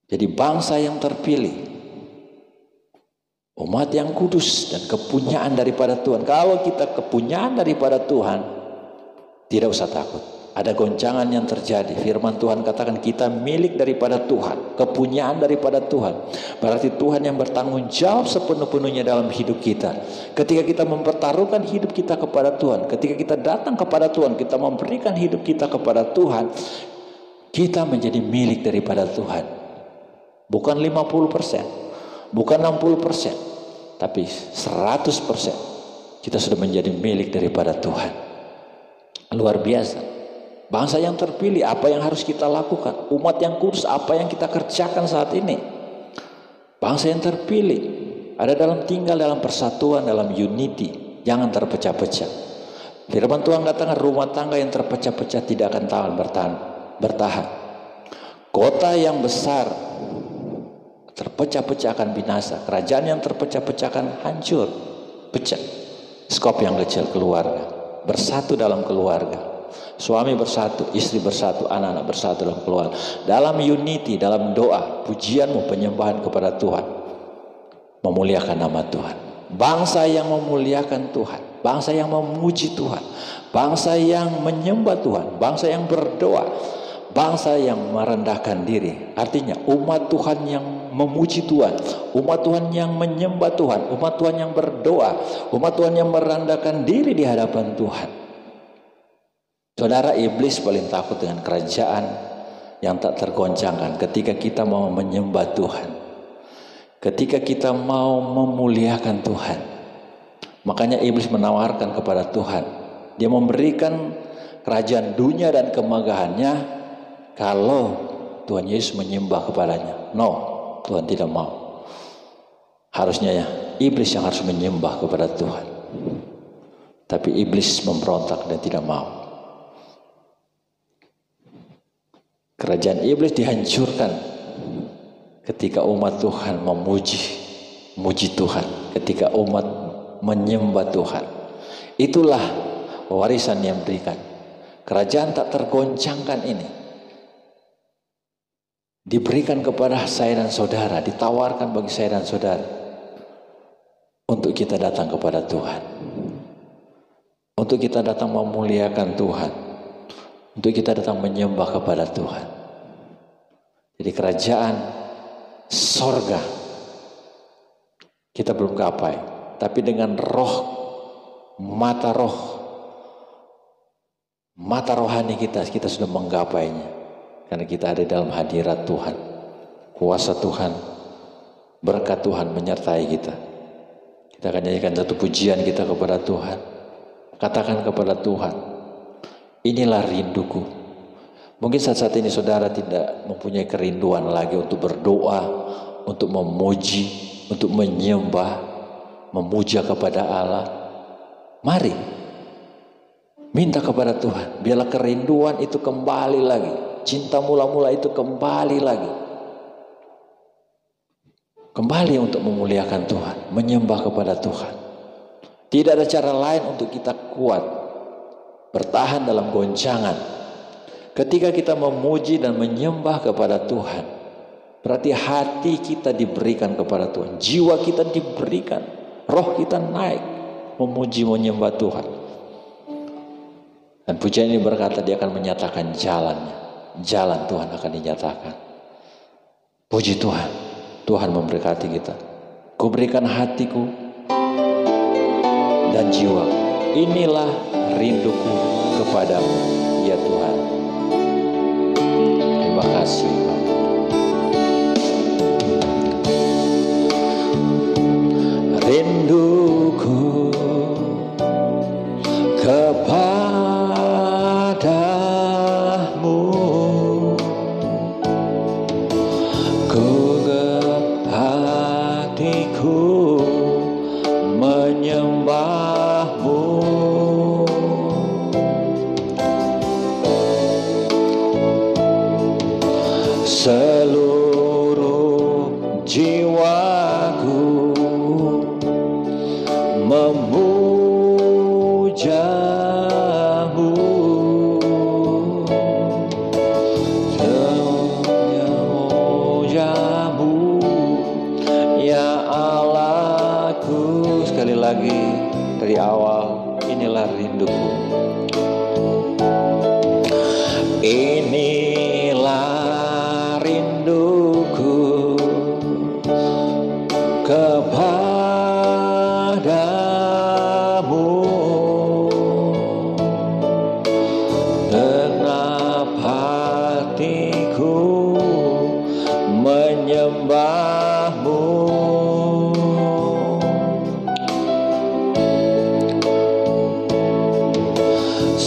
Jadi bangsa yang terpilih, umat yang kudus dan kepunyaan daripada Tuhan. Kalau kita kepunyaan daripada Tuhan, tidak usah takut. Ada goncangan yang terjadi. Firman Tuhan katakan kita milik daripada Tuhan, kepunyaan daripada Tuhan. Berarti Tuhan yang bertanggung jawab sepenuh-penuhnya dalam hidup kita. Ketika kita mempertaruhkan hidup kita kepada Tuhan, ketika kita datang kepada Tuhan, kita memberikan hidup kita kepada Tuhan, kita menjadi milik daripada Tuhan. Bukan 50%, bukan 60%, tapi 100%. Kita sudah menjadi milik daripada Tuhan. Luar biasa. Bangsa yang terpilih, apa yang harus kita lakukan? Umat yang kudus, apa yang kita kerjakan saat ini? Bangsa yang terpilih, ada tinggal dalam persatuan, dalam unity, jangan terpecah-pecah. Firman Tuhan katakan rumah tangga yang terpecah-pecah tidak akan bertahan. Kota yang besar terpecah-pecah akan binasa. Kerajaan yang terpecah-pecah akan hancur, pecah. Skop yang kecil, keluarga, bersatu dalam keluarga. Suami bersatu, istri bersatu, anak-anak bersatu dalam keluarga. Dalam unity, dalam doa, pujianmu, penyembahan kepada Tuhan, memuliakan nama Tuhan. Bangsa yang memuliakan Tuhan, bangsa yang memuji Tuhan, bangsa yang menyembah Tuhan, bangsa yang berdoa, bangsa yang merendahkan diri. Artinya umat Tuhan yang memuji Tuhan, umat Tuhan yang menyembah Tuhan, umat Tuhan yang berdoa, umat Tuhan yang merendahkan diri di hadapan Tuhan. Saudara, iblis paling takut dengan kerajaan yang tak tergoncangkan. Ketika kita mau menyembah Tuhan, ketika kita mau memuliakan Tuhan, makanya iblis menawarkan kepada Tuhan. Dia memberikan kerajaan dunia dan kemegahannya kalau Tuhan Yesus menyembah kepadanya. No, Tuhan tidak mau. Harusnya ya iblis yang harus menyembah kepada Tuhan. Tapi iblis memberontak dan tidak mau. Kerajaan iblis dihancurkan ketika umat Tuhan memuji Tuhan, ketika umat menyembah Tuhan. Itulah warisan yang diberikan. Kerajaan tak tergoncangkan ini diberikan kepada saya dan saudara, ditawarkan bagi saya dan saudara untuk kita datang kepada Tuhan, untuk kita datang memuliakan Tuhan, untuk kita datang menyembah kepada Tuhan. Jadi kerajaan sorga kita belum gapai, tapi dengan mata rohani kita sudah menggapainya, karena kita ada dalam hadirat Tuhan. kuasa Tuhan, berkat Tuhan menyertai kita. Kita akan nyanyikan satu pujian kita kepada Tuhan. Katakan kepada Tuhan, inilah rinduku. Mungkin saat ini saudara tidak mempunyai kerinduan lagi untuk berdoa, untuk memuji, untuk menyembah, memuja kepada Allah. Mari minta kepada Tuhan, biarlah kerinduan itu kembali lagi, cinta mula-mula itu kembali lagi. Kembali untuk memuliakan Tuhan, menyembah kepada Tuhan. Tidak ada cara lain untuk kita kuat, bertahan dalam goncangan. Ketika kita memuji dan menyembah kepada Tuhan, berarti hati kita diberikan kepada Tuhan, jiwa kita diberikan, roh kita naik, memuji menyembah Tuhan. Dan pujian ini berkata dia akan menyatakan jalannya. Jalan Tuhan akan dinyatakan. Puji Tuhan. Tuhan memberkati kita. Ku berikan hatiku dan jiwaku. Inilah rinduku kepadamu, ya Tuhan. Terima kasih. Rinduku kepadamu, hatiku menyembahmu, seluruh jiwaku memujamu, memujamu, ya Allahku. Sekali lagi dari awal, inilah rinduku. Inilah rinduku kepadamu, genap hatiku menyembahmu,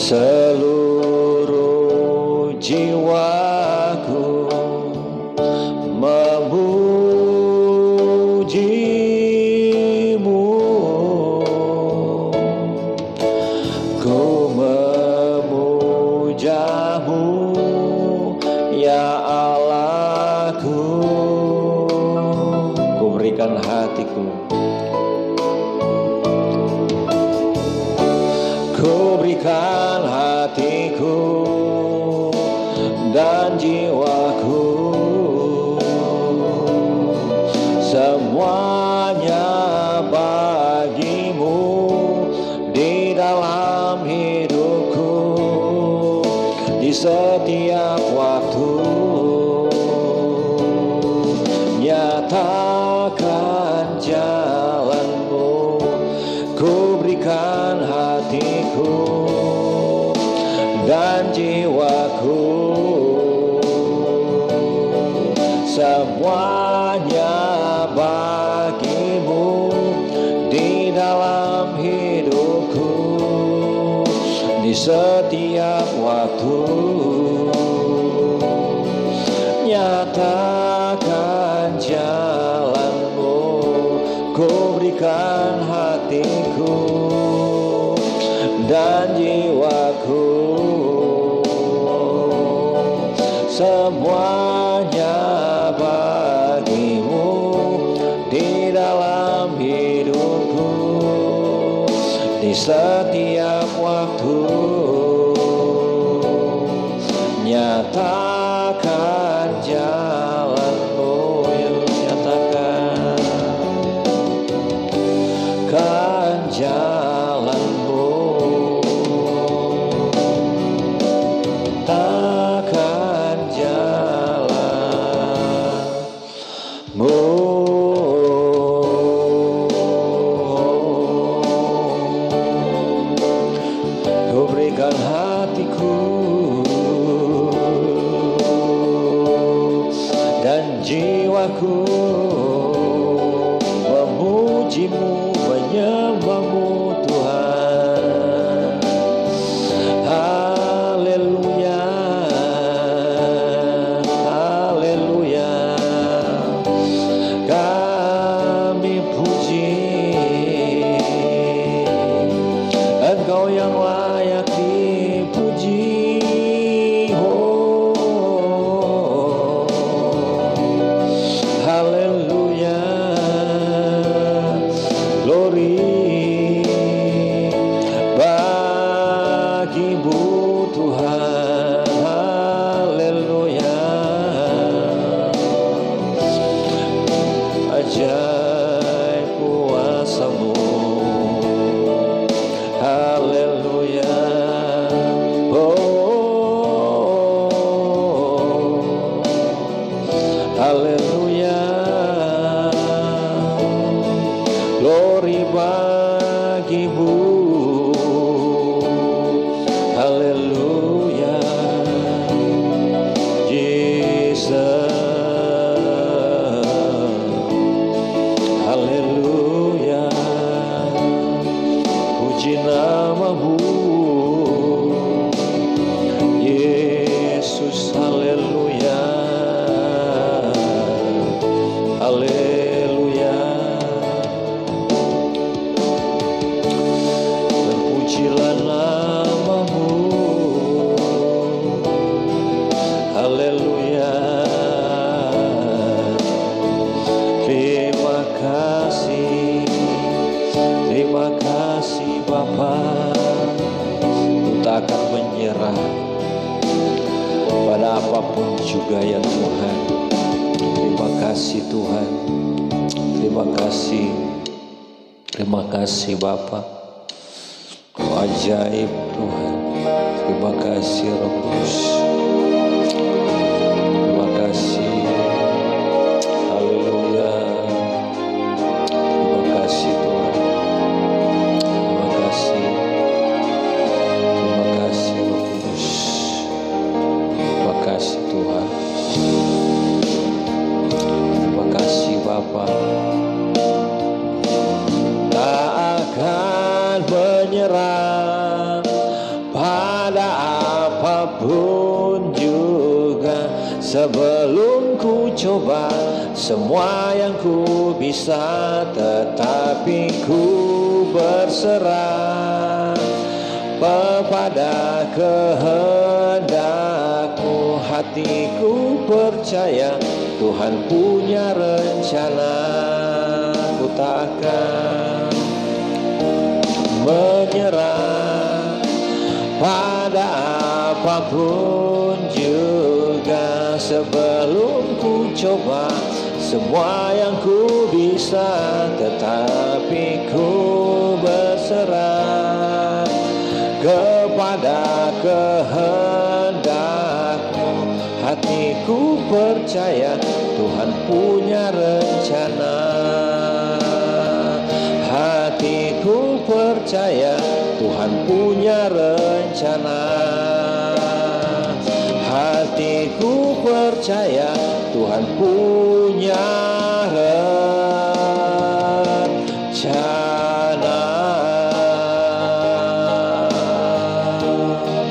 seluruh jiwaku memujimu, ku memujamu, ya Allahku. Ku berikan hatiku, ku berikan hatiku dan jiwaku, semuanya bagimu di dalam hidupku, di setiap waktu. Nyatakan jalanmu, ku berikan hatiku dan jiwaku, semuanya bagimu di dalam hidupku, di setiap waktu. Nyatakan jalanmu, ku berikan hatiku dan jiwaku, semuanya bagimu di dalam hidupku, di setiap waktu. Nyatakan jalanmu, nyatakan kan jalanmu, takkan jalanmu. Ku berikan hatiku dan jiwa Aku memujimu, menyembahmu Tuhan. Haleluya, haleluya. Kami puji Engkau yang layak dipuji. Haleluya, glory bagimu Tuhan. Haleluya, ajaib kuasa-Mu. Haleluya, haleluya, glory bagimu. Haleluya, Jesus. Haleluya, puji nama-Mu Yesus. Haleluya, haleluya. Terpujilah nama-Mu. Haleluya. Terima kasih Bapa. Ku tak akan menyerah pada apapun juga ya Tuhan. Terima kasih Tuhan. Terima kasih Bapa. Kau ajaib Tuhan. Terima kasih Roh Kudus. Terima kasih. Haleluya. Terima kasih Tuhan. Terima kasih. Terima kasih Roh Kudus. Terima kasih Tuhan. Terima kasih Bapa. Tak akan menyerah pada apapun juga. Sebelum ku coba semua yang ku bisa, tetapi ku berserah kepada kehendak-Mu. Hatiku percaya Tuhan punya rencana. Ku takkan menyerah pada apapun juga. Sebelum ku coba semua yang ku bisa, tetapi ku berserah kepada kehendak-Mu. Hatiku percaya Tuhan punya rencana. Hatiku percaya Tuhan punya rencana. Hatiku percaya Tuhan punya rencana.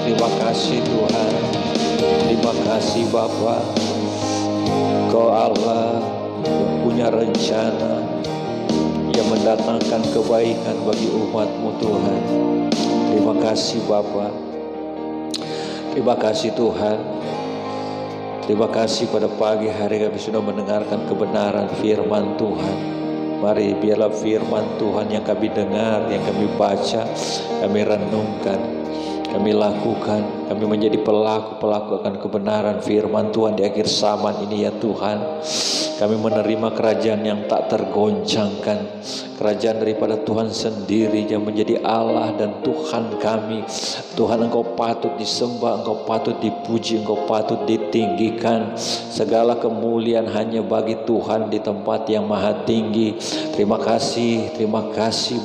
Terima kasih Tuhan. Terima kasih Bapa. Kau Allah yang punya rencana, yang mendatangkan kebaikan bagi umat-Mu Tuhan. Terima kasih Bapa. Terima kasih Tuhan. Terima kasih pada pagi hari kami sudah mendengarkan kebenaran firman Tuhan. Mari biarlah firman Tuhan yang kami dengar, yang kami baca, kami renungkan, kami lakukan, kami menjadi pelaku-pelaku akan kebenaran firman Tuhan di akhir zaman ini ya Tuhan. Kami menerima kerajaan yang tak tergoncangkan, kerajaan daripada Tuhan sendiri yang menjadi Allah dan Tuhan kami. Tuhan, Engkau patut disembah, Engkau patut dipuji, Engkau patut ditinggikan. Segala kemuliaan hanya bagi Tuhan di tempat yang maha tinggi. Terima kasih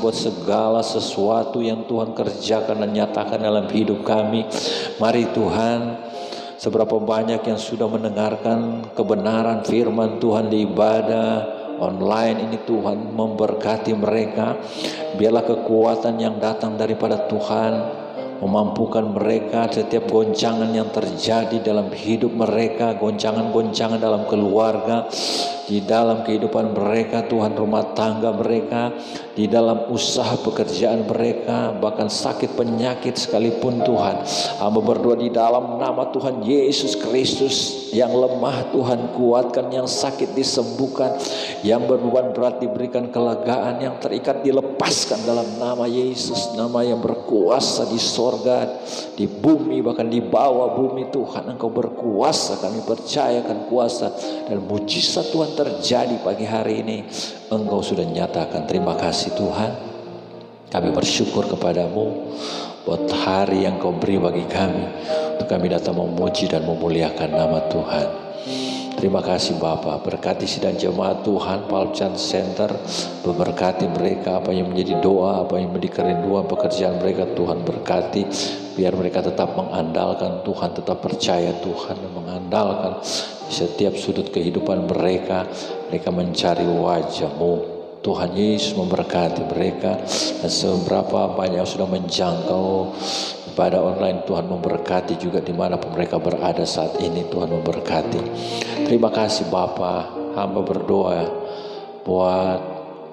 buat segala sesuatu yang Tuhan kerjakan dan nyatakan dalam hidup kami. Mari Tuhan, seberapa banyak yang sudah mendengarkan kebenaran firman Tuhan di ibadah online ini. Tuhan memberkati mereka. Biarlah kekuatan yang datang daripada Tuhan memampukan mereka. Setiap goncangan yang terjadi dalam hidup mereka, goncangan-goncangan dalam keluarga, di dalam kehidupan mereka Tuhan, rumah tangga mereka, di dalam usaha pekerjaan mereka, bahkan sakit penyakit sekalipun Tuhan, hamba berdoa di dalam nama Tuhan Yesus Kristus, yang lemah Tuhan kuatkan, yang sakit disembuhkan, yang berbeban berat diberikan kelegaan, yang terikat dilepaskan dalam nama Yesus, nama yang berkuasa di sorga, di bumi, bahkan di bawah bumi. Tuhan, Engkau berkuasa, kami percayakan kuasa dan mujizat Tuhan terjadi pagi hari ini. Engkau sudah nyatakan. Terima kasih Tuhan, kami bersyukur kepadamu buat hari yang Kau beri bagi kami, untuk kami datang memuji dan memuliakan nama Tuhan. Terima kasih Bapa, berkati sidang jemaat Tuhan Palcan Center, berkati mereka, apa yang menjadi doa, apa yang menjadi kerinduan pekerjaan mereka, Tuhan berkati. Biar mereka tetap mengandalkan Tuhan, tetap percaya Tuhan, dan mengandalkan setiap sudut kehidupan mereka. Mereka mencari wajah-Mu. Tuhan Yesus memberkati mereka, dan seberapa banyak sudah menjangkau ibadah online, Tuhan memberkati juga dimanapun mereka berada saat ini. Tuhan memberkati. Terima kasih Bapa, hamba berdoa buat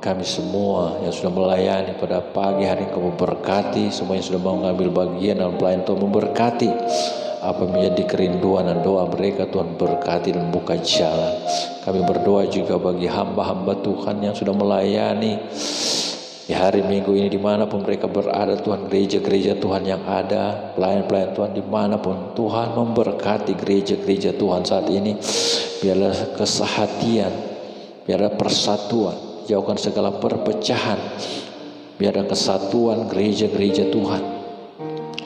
kami semua yang sudah melayani pada pagi hari. Kau memberkati semua yang sudah mengambil bagian dalam pelayanan. Tuhan memberkati apa menjadi kerinduan dan doa mereka. Tuhan berkati dan buka jalan. Kami berdoa juga bagi hamba-hamba Tuhan yang sudah melayani di hari Minggu ini dimanapun mereka berada. Tuhan, gereja-gereja Tuhan yang ada, pelayan-pelayan Tuhan dimanapun, Tuhan memberkati gereja-gereja Tuhan saat ini. Biarlah kesehatian, biarlah persatuan, jauhkan segala perpecahan, biarlah kesatuan gereja-gereja Tuhan.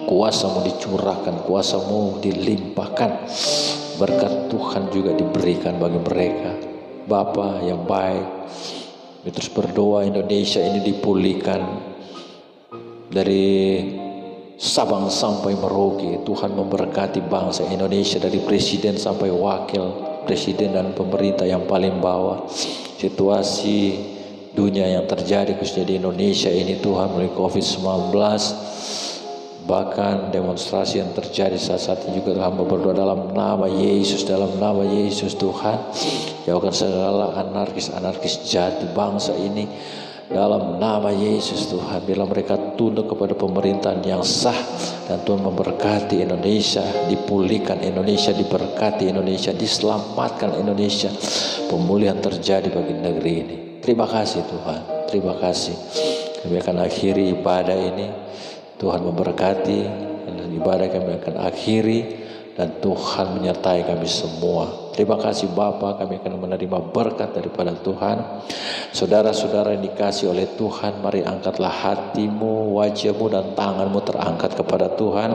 Kuasa-Mu dicurahkan, kuasa-Mu dilimpahkan, berkat Tuhan juga diberikan bagi mereka. Bapa yang baik, terus berdoa Indonesia ini dipulihkan dari Sabang sampai Merauke. Tuhan memberkati bangsa Indonesia dari presiden sampai wakil presiden dan pemerintah yang paling bawah. Situasi dunia yang terjadi khususnya di Indonesia ini Tuhan, melalui COVID-19, bahkan demonstrasi yang terjadi saat ini juga, hamba berdoa dalam nama Yesus, dalam nama Yesus Tuhan, jauhkan segala anarkis jahat di bangsa ini dalam nama Yesus Tuhan. Bila mereka tunduk kepada pemerintahan yang sah, dan Tuhan memberkati Indonesia, dipulihkan Indonesia, diberkati Indonesia, diselamatkan Indonesia, pemulihan terjadi bagi negeri ini. Terima kasih Tuhan, terima kasih. Kami akan akhiri ibadah ini. Tuhan memberkati, dan ibadah kami akan akhiri, dan Tuhan menyertai kami semua. Terima kasih Bapa, kami akan menerima berkat daripada Tuhan. Saudara-saudara yang dikasihi oleh Tuhan, mari angkatlah hatimu, wajahmu, dan tanganmu terangkat kepada Tuhan.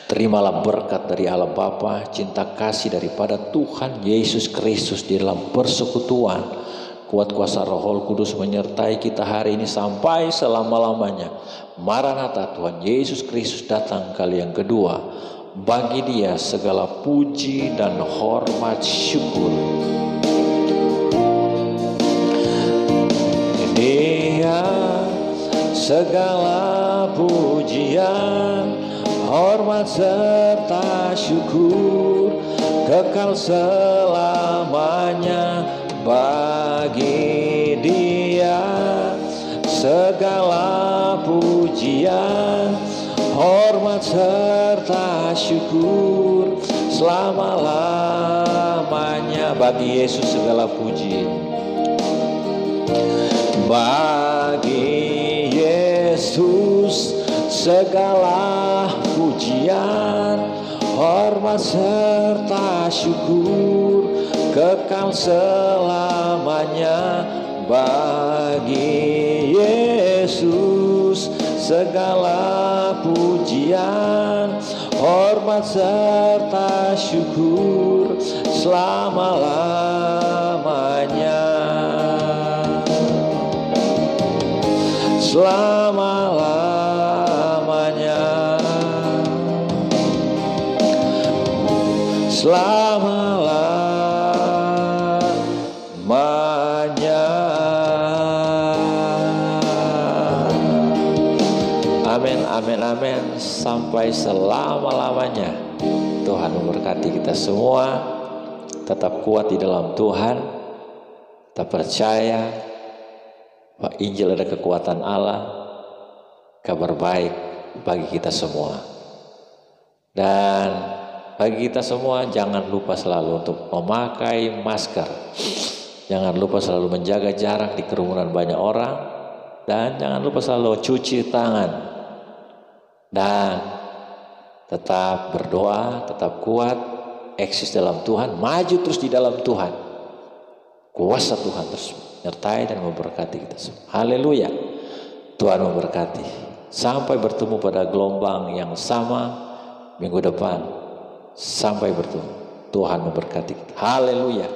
Terimalah berkat dari Allah Bapa, cinta kasih daripada Tuhan Yesus Kristus di dalam persekutuan, kuat kuasa Roh Kudus menyertai kita hari ini sampai selama-lamanya. Maranatha, Tuhan Yesus Kristus datang kali yang kedua. Bagi Dia segala puji dan hormat syukur. Dia segala pujian, hormat serta syukur, kekal selamanya. Bagi Dia segala pujian, hormat serta syukur selama-lamanya. Bagi Yesus segala puji. Bagi Yesus segala pujian, hormat serta syukur, kekal selamanya. Bagi Yesus segala pujian, hormat serta syukur selama-lamanya. Selama-lamanya. selama-lamanya. Amin, amin, amin. Sampai selama-lamanya. Tuhan memberkati kita semua. Tetap kuat di dalam Tuhan. Kita percaya bahwa Injil ada kekuatan Allah. Kabar baik bagi kita semua. Dan bagi kita semua, jangan lupa selalu untuk memakai masker. Jangan lupa selalu menjaga jarak di kerumunan banyak orang. Dan jangan lupa selalu cuci tangan. Dan tetap berdoa, tetap kuat, eksis dalam Tuhan, maju terus di dalam Tuhan. Kuasa Tuhan terus menyertai dan memberkati kita semua. Haleluya. Tuhan memberkati. Sampai bertemu pada gelombang yang sama minggu depan. Sampai bertemu. Tuhan memberkati kita. Haleluya.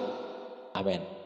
Amin.